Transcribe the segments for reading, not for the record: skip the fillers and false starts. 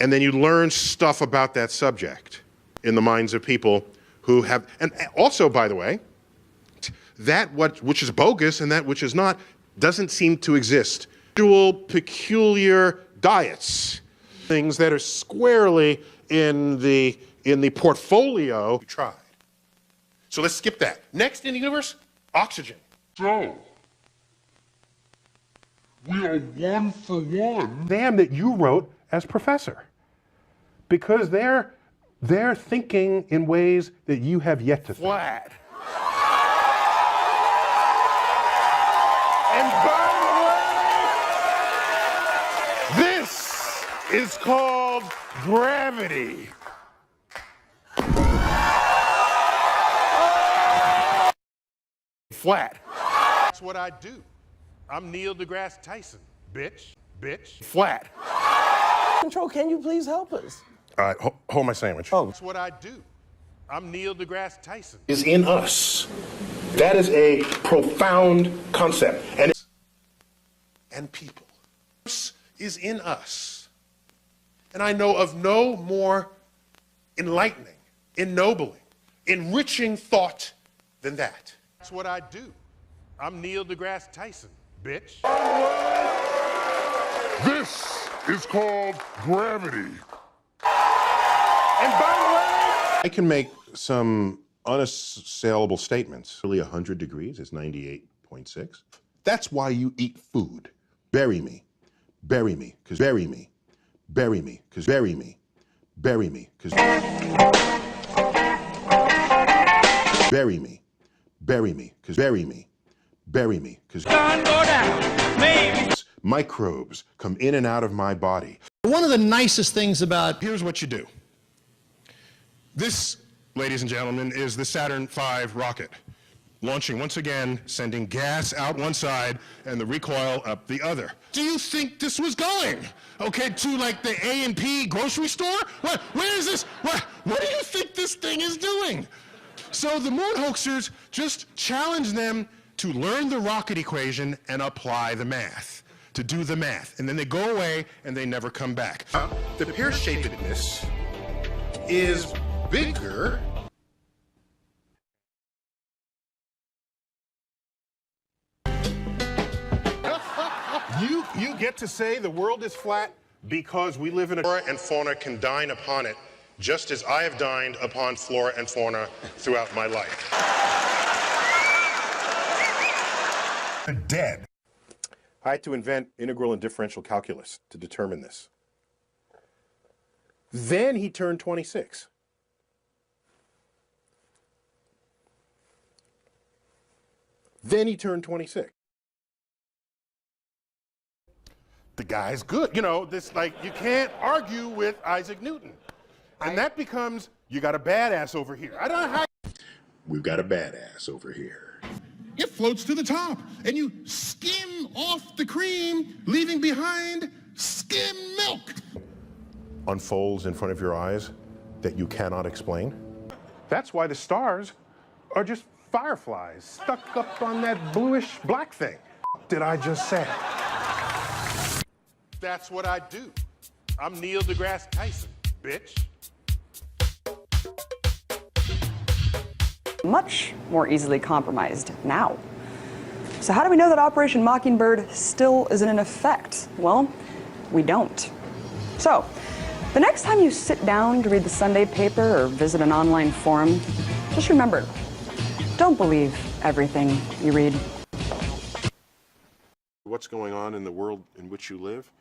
And then you learn stuff about that subject in the minds of people who have, and also, by the way, that which is bogus and that which is not doesn't seem to exist. Dual, peculiar diets, things that are squarely in the portfolio. We tried. So let's skip that. Next in the universe, oxygen. So, we are 1 for 1. Exam that you wrote as professor, because they're thinking in ways that you have yet to think. Flat. And by the way, this is called gravity. Flat. That's what I do. I'm Neil deGrasse Tyson. Bitch. Flat. Control, can you please help us? All right, hold my sandwich. Oh. That's what I do. I'm Neil deGrasse Tyson. Is in us. That is a profound concept. And people. Is in us. And I know of no more enlightening, ennobling, enriching thought than that. That's what I do. I'm Neil deGrasse Tyson, bitch. This is called gravity. And by the way, I can make some unassailable statements. Really 100 degrees is 98.6. That's why you eat food. Bury me, cause bury me, cause bury me, cause bury me, cause bury me, cause Sun go down, maybe. Microbes come in and out of my body. One of the nicest things about... Here's what you do. This, ladies and gentlemen, is the Saturn V rocket. Launching once again, sending gas out one side and the recoil up the other. Do you think this was going? Okay, to like the A&P grocery store? Where is this? What do you think this thing is doing? So the moon hoaxers just challenge them to learn the rocket equation and apply the math, to do the math. And then they go away and they never come back. The pear-shapedness is bigger. You get to say the world is flat because we live in a... Flora and fauna can dine upon it, just as I have dined upon flora and fauna throughout my life. They're dead. I had to invent integral and differential calculus to determine this. Then he turned 26. Then he turned 26. The guy's good. You know, this, like, you can't argue with Isaac Newton. And that becomes, you got a badass over here. I don't know how. We've got a badass over here. It floats to the top, and you skim off the cream, leaving behind skim milk. Unfolds in front of your eyes that you cannot explain. That's why the stars are just fireflies stuck up on that bluish black thing. What did I just say? That's what I do. I'm Neil deGrasse Tyson, bitch. Much more easily compromised now. So how do we know that Operation Mockingbird still isn't in effect? Well, we don't. So, the next time you sit down to read the Sunday paper or visit an online forum, just remember, don't believe everything you read. What's going on in the world in which you live?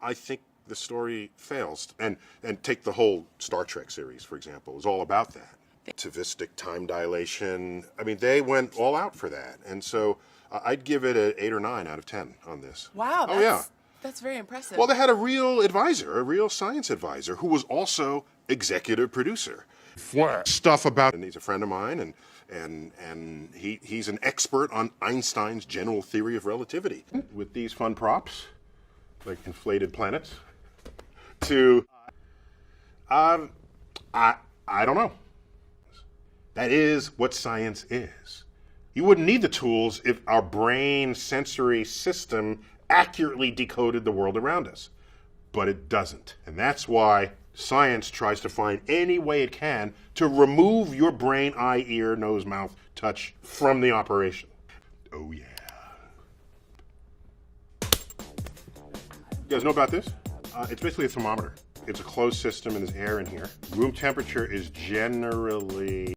I think the story fails. And take the whole Star Trek series, for example. It's all about that. Relativistic time dilation. I mean, they went all out for that. And so I'd give it an 8 or 9 out of 10 on this. Wow, that's very impressive. Well, they had a real advisor, a real science advisor, who was also executive producer. Flat. Stuff about, and he's a friend of mine, and he's an expert on Einstein's general theory of relativity. With these fun props, like inflated planets, to, I don't know. That is what science is. You wouldn't need the tools if our brain sensory system accurately decoded the world around us. but it doesn't. And that's why science tries to find any way it can to remove your brain, eye, ear, nose, mouth, touch from the operation. Oh yeah. You guys know about this? It's basically a thermometer. It's a closed system and there's air in here. Room temperature is generally